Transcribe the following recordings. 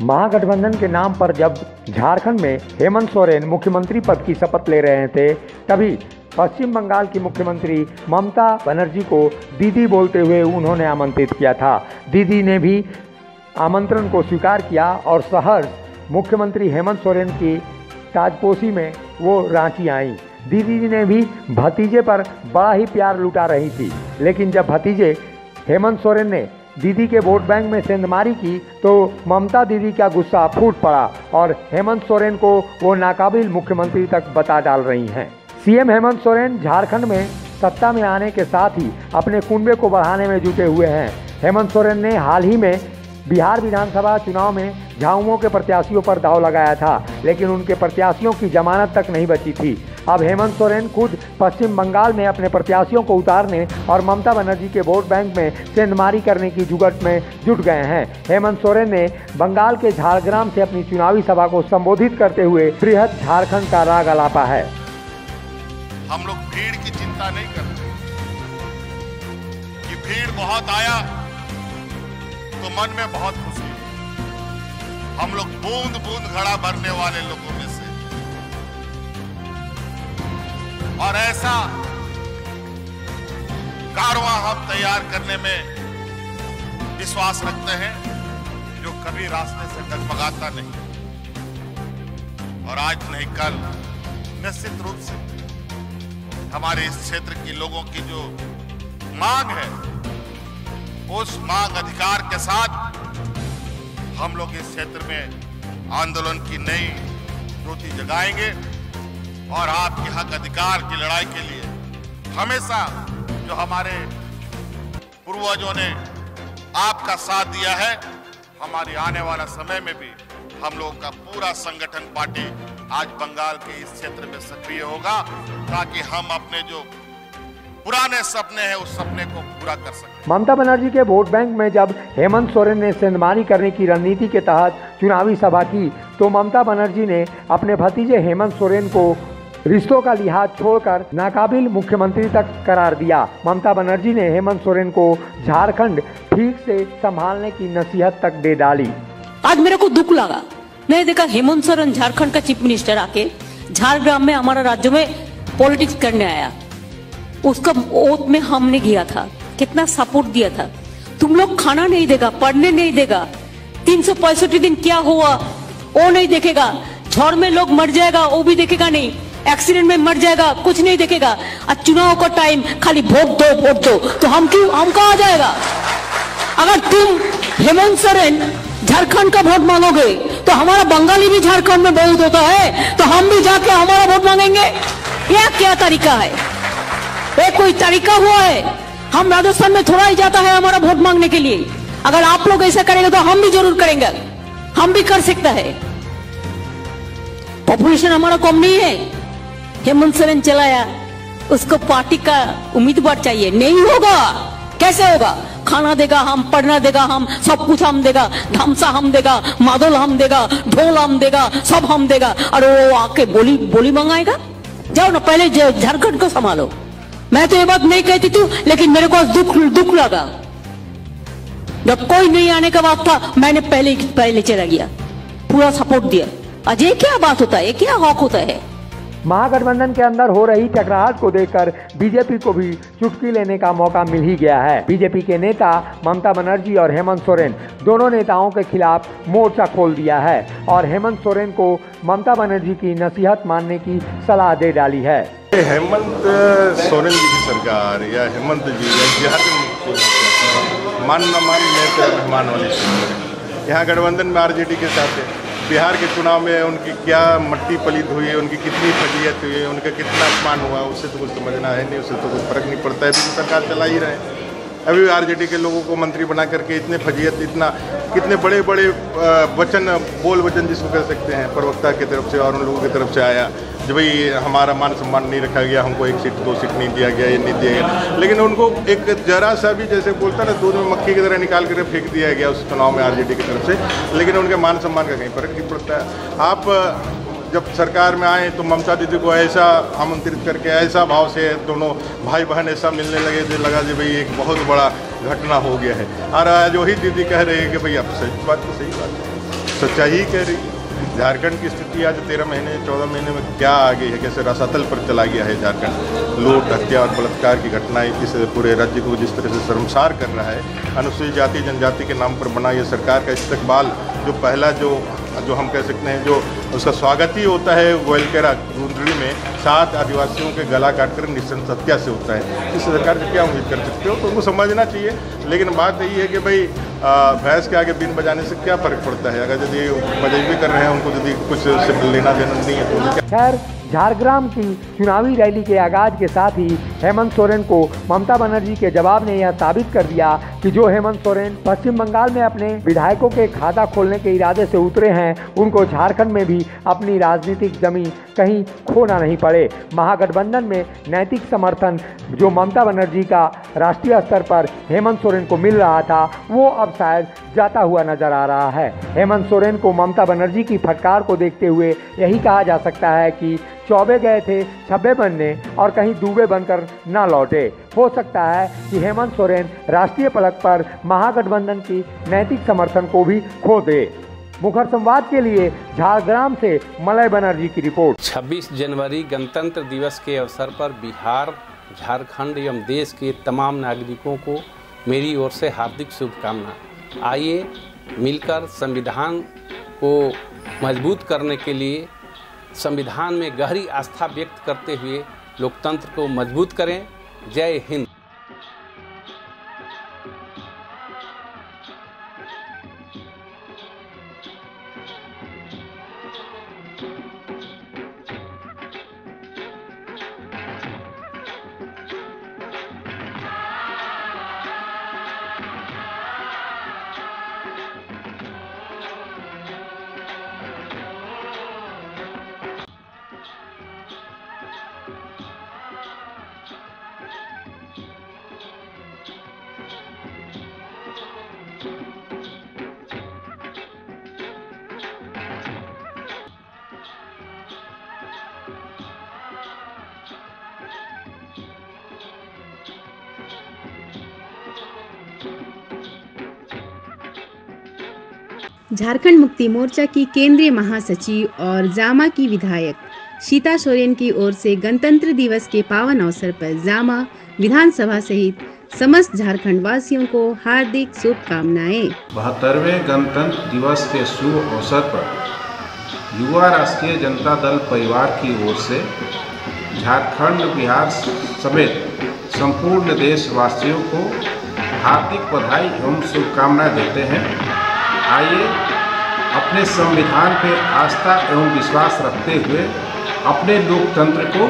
महागठबंधन के नाम पर जब झारखंड में हेमंत सोरेन मुख्यमंत्री पद की शपथ ले रहे थे, तभी पश्चिम बंगाल की मुख्यमंत्री ममता बनर्जी को दीदी बोलते हुए उन्होंने आमंत्रित किया था। दीदी ने भी आमंत्रण को स्वीकार किया और सहर्ष मुख्यमंत्री हेमंत सोरेन की ताजपोशी में वो रांची आईं। दीदी ने भी भतीजे पर बड़ा ही प्यार लुटा रही थी, लेकिन जब भतीजे हेमंत सोरेन ने दीदी के वोट बैंक में सेंधमारी की तो ममता दीदी का गुस्सा फूट पड़ा और हेमंत सोरेन को वो नाकाबिल मुख्यमंत्री तक बता डाल रही हैं। सीएम हेमंत सोरेन झारखंड में सत्ता में आने के साथ ही अपने कुनबे को बढ़ाने में जुटे हुए हैं। हेमंत सोरेन ने हाल ही में बिहार विधानसभा चुनाव में झामुमो के प्रत्याशियों पर दांव लगाया था, लेकिन उनके प्रत्याशियों की जमानत तक नहीं बची थी। अब हेमंत सोरेन खुद पश्चिम बंगाल में अपने प्रत्याशियों को उतारने और ममता बनर्जी के वोट बैंक में सेंधमारी करने की जुगत में जुट गए हैं। हेमंत सोरेन ने बंगाल के झारग्राम से अपनी चुनावी सभा को संबोधित करते हुए बृहद झारखंड का राग अलापा है। हम लोग भीड़ की चिंता नहीं करते कि भीड़ बहुत आया तो मन में बहुत खुशी। हम लोग बूंद बूंद घड़ा भरने वाले लोगों में से और ऐसा कारवां हम तैयार करने में विश्वास रखते हैं जो कभी रास्ते से डगमगाता नहीं और आज नहीं कल निश्चित रूप से हमारे इस क्षेत्र के लोगों की जो मांग है उस मांग अधिकार के साथ हम लोग इस क्षेत्र में आंदोलन की नई ज्योति जगाएंगे और आपके हक अधिकार की लड़ाई के लिए हमेशा जो हमारे पूर्वजों ने आपका साथ दिया है, हमारी आने वाला समय में भी हम लोग का पूरा संगठन पार्टी आज बंगाल के इस क्षेत्र में सक्रिय होगा ताकि हम अपने जो पुराने सपने हैं उस सपने को पूरा कर सकें। ममता बनर्जी के वोट बैंक में जब हेमंत सोरेन ने सेंधमारी करने की रणनीति के तहत चुनावी सभा की तो ममता बनर्जी ने अपने भतीजे हेमंत सोरेन को रिश्तों का लिहाज छोड़कर नाकाबिल मुख्यमंत्री तक करार दिया। ममता बनर्जी ने हेमंत सोरेन को झारखंड ठीक से संभालने की नसीहत तक दे डाली। आज मेरे को दुख लगा, मैंने देखा हेमंत सोरेन झारखंड का चीफ मिनिस्टर आके झारग्राम में हमारा राज्य में पॉलिटिक्स करने आया। उसका ओथ में हमने किया था, कितना सपोर्ट दिया था। तुम लोग खाना नहीं देगा, पढ़ने नहीं देगा, 365 दिन क्या हुआ वो नहीं देखेगा, झड़ में लोग मर जाएगा वो भी देखेगा नहीं, एक्सीडेंट में मर जाएगा कुछ नहीं देखेगा। आज चुनाव का टाइम खाली वोट दो तो हम कहाँ जाएगा। अगर तुम हेमंत सोरेन झारखंड का वोट मांगोगे तो हमारा बंगाली भी झारखंड में बहुत होता है, तो हम भी जाके हमारा वोट मांगेंगे। यह क्या तरीका है? ये कोई तरीका हुआ है? हम राजस्थान में थोड़ा ही जाता है हमारा वोट मांगने के लिए। अगर आप लोग ऐसा करेंगे तो हम भी जरूर करेंगे, हम भी कर सकता है। पॉपुलेशन हमारा कम नहीं है। हेमंत सोरेन चलाया, उसको पार्टी का उम्मीदवार चाहिए, नहीं होगा। कैसे होगा? खाना देगा हम, पढ़ना देगा हम, सब कुछ हम देगा, धमसा हम देगा, मादल हम देगा, ढोल हम देगा, सब हम देगा। और वो आके बोली मंगाएगा। जाओ ना पहले झारखंड को संभालो। मैं तो ये बात नहीं कहती थी, लेकिन मेरे को दुख लगा जब कोई नहीं आने का बात था, मैंने पहले चला गया, पूरा सपोर्ट दिया। आज ये क्या बात होता है? ये क्या हक होता है? महागठबंधन के अंदर हो रही टकराहट को देखकर बीजेपी को भी चुटकी लेने का मौका मिल ही गया है। बीजेपी के नेता ममता बनर्जी और हेमंत सोरेन दोनों नेताओं के खिलाफ मोर्चा खोल दिया है और हेमंत सोरेन को ममता बनर्जी की नसीहत मानने की सलाह दे डाली है। हेमंत सोरेन जी की सरकार या हेमंत जी मान न मान मेहमान वाली सरकार यहाँ गठबंधन में आरजेडी के साथ है। बिहार के चुनाव में उनकी क्या मट्टी पलीत हुई, उनकी कितनी फजीयत हुई, उनका कितना अपमान हुआ, उससे तो कुछ समझना है नहीं, उससे तो कुछ फर्क नहीं पड़ता है। तो सरकार चला ही रहे। अभी भी आरजेडी के लोगों को मंत्री बना करके इतने फजीयत, कितने बड़े बड़े बोल वचन जिसको कह सकते हैं प्रवक्ता की तरफ से और उन लोगों की तरफ से आया जो भाई हमारा मान सम्मान नहीं रखा गया, हमको 1 सीट 2 सीट नहीं दिया गया, ये नहीं दिया गया। लेकिन उनको एक जरा सा भी जैसे बोलता ना दूध में मक्खी की तरह निकाल कर फेंक दिया गया उस चुनाव में आरजेडी की तरफ से। लेकिन उनके मान सम्मान का कहीं फर्क नहीं पड़ता है। आप जब सरकार में आए तो ममता दीदी को ऐसा आमंत्रित करके ऐसा भाव से दोनों भाई बहन ऐसा मिलने लगे जो लगा जी भाई एक बहुत बड़ा घटना हो गया है। और आज वही दीदी कह रही है कि भाई अब सही बात तो सही बात है। सच्चाई ही कह रही है। झारखंड की स्थिति आज 13 महीने 14 महीने में क्या आ गई है, कैसे रसातल पर चला गया है झारखंड। लूट, हत्या और बलात्कार की घटनाएं इस पूरे राज्य को जिस तरह से शर्मसार कर रहा है। अनुसूचित जाति जनजाति के नाम पर बना ये सरकार का इस्तकबाल, जो पहला जो हम कह सकते हैं, जो उसका स्वागत ही होता है गोयलकेरा गुंडरी में 7 आदिवासियों के गला काटकर निःशंस हत्या से होता है। इस सरकार से क्या उम्मीद कर सकते हो? तो उनको समझना चाहिए। लेकिन बात यही है कि भाई भैंस के आगे बीन बजाने से क्या फर्क पड़ता है? अगर यदि मजबूरी कर रहे हैं, उनको यदि कुछ से लेना देना नहीं है तो खैर, झारग्राम की चुनावी रैली के आगाज के साथ ही हेमंत सोरेन को ममता बनर्जी के जवाब ने यह साबित कर दिया कि जो हेमंत सोरेन पश्चिम बंगाल में अपने विधायकों के खाता खोलने के इरादे से उतरे हैं, उनको झारखंड में भी अपनी राजनीतिक जमीन कहीं खोना नहीं पड़े। महागठबंधन में नैतिक समर्थन जो ममता बनर्जी का राष्ट्रीय स्तर पर हेमंत सोरेन को मिल रहा था, वो अब शायद जाता हुआ नजर आ रहा है। हेमंत सोरेन को ममता बनर्जी की फटकार को देखते हुए यही कहा जा सकता है कि चौबे गए थे छब्बे बनने और कहीं दूबे बनकर ना लौटे। हो सकता है कि हेमंत सोरेन राष्ट्रीय पलक पर महागठबंधन की नैतिक समर्थन को भी खो दे। मुखर संवाद के लिए झारग्राम से मलय बनर्जी की रिपोर्ट। 26 जनवरी गणतंत्र दिवस के अवसर पर बिहार, झारखंड एवं देश के तमाम नागरिकों को मेरी ओर से हार्दिक शुभकामनाएं। आइए मिलकर संविधान को मजबूत करने के लिए संविधान में गहरी आस्था व्यक्त करते हुए लोकतंत्र को मजबूत करें। जय हिंद। झारखंड मुक्ति मोर्चा की केंद्रीय महासचिव और जामा की विधायक सीता सोरेन की ओर से गणतंत्र दिवस के पावन अवसर पर जामा विधानसभा सहित समस्त झारखंड वासियों को हार्दिक शुभकामनाएं। 72वें गणतंत्र दिवस के शुभ अवसर पर युवा राष्ट्रीय जनता दल परिवार की ओर से झारखंड, बिहार समेत संपूर्ण देशवासियों को हार्दिक बधाई एवं शुभकामनाएं देते हैं। आइए अपने संविधान पर आस्था एवं विश्वास रखते हुए अपने लोकतंत्र को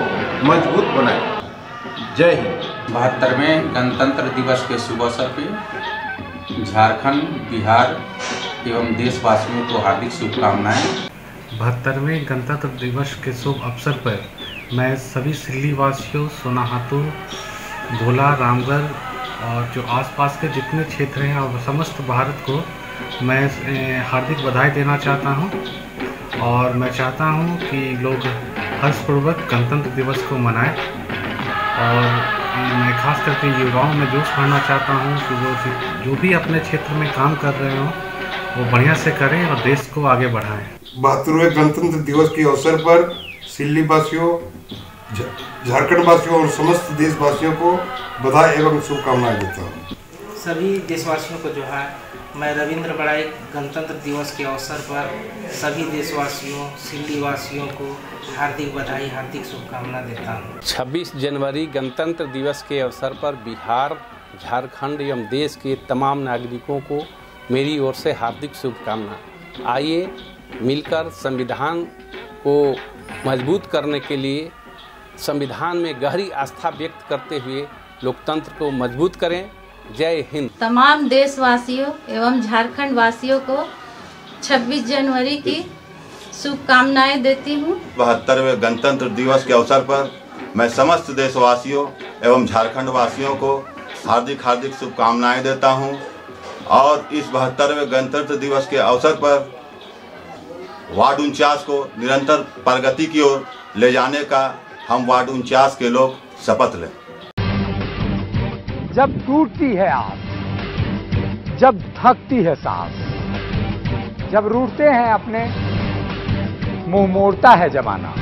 मजबूत बनाएं। जय हिंद। 72वें गणतंत्र दिवस के शुभ अवसर पर झारखंड, बिहार एवं देशवासियों को हार्दिक शुभकामनाएं। 72वें गणतंत्र दिवस के शुभ अवसर पर मैं सभी सिल्ली वासियों, सोनाहातू, भोला, रामगढ़ और जो आसपास के जितने क्षेत्र हैं और समस्त भारत को मैं हार्दिक बधाई देना चाहता हूं। और मैं चाहता हूं कि लोग हर्षपूर्वक गणतंत्र दिवस को मनाएं। और मैं खास करके युवाओं में जोश भरना चाहता हूं कि वो जो भी अपने क्षेत्र में काम कर रहे हों वो बढ़िया से करें और देश को आगे बढ़ाएं। 72वें गणतंत्र दिवस के अवसर पर सिल्ली वासियों, झारखंड वासियों और समस्त देशवासियों को बधाई एवं शुभकामनाएं देता हूँ। सभी देशवासियों को जो है मैं रविंद्र बड़ाई गणतंत्र दिवस के अवसर पर सभी देशवासियों, सिल्ली वासियों को हार्दिक बधाई, हार्दिक शुभकामना देता हूँ। 26 जनवरी गणतंत्र दिवस के अवसर पर बिहार, झारखंड एवं देश के तमाम नागरिकों को मेरी ओर से हार्दिक शुभकामनाएं। आइए मिलकर संविधान को मजबूत करने के लिए संविधान में गहरी आस्था व्यक्त करते हुए लोकतंत्र को मजबूत करें। जय हिंद। तमाम देशवासियों एवं झारखंड वासियों को 26 जनवरी की शुभकामनाएं देती हूँ। 72वें गणतंत्र दिवस के अवसर पर मैं समस्त देशवासियों एवं झारखंड वासियों को हार्दिक हार्दिक शुभकामनाएं देता हूँ। और इस 72वें गणतंत्र दिवस के अवसर पर वार्ड 49 को निरंतर प्रगति की ओर ले जाने का हम वार्ड 49 के लोग शपथ लें। जब टूटती है आस, जब थकती है सांस, जब रूठते हैं अपने मुंह मोड़ता है जमाना,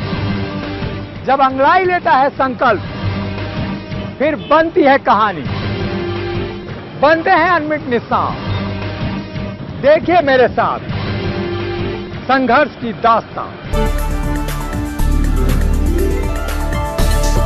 जब अंगड़ाई लेता है संकल्प फिर बनती है कहानी, बनते हैं अनमिट निशान। देखिए मेरे साथ संघर्ष की दास्तां।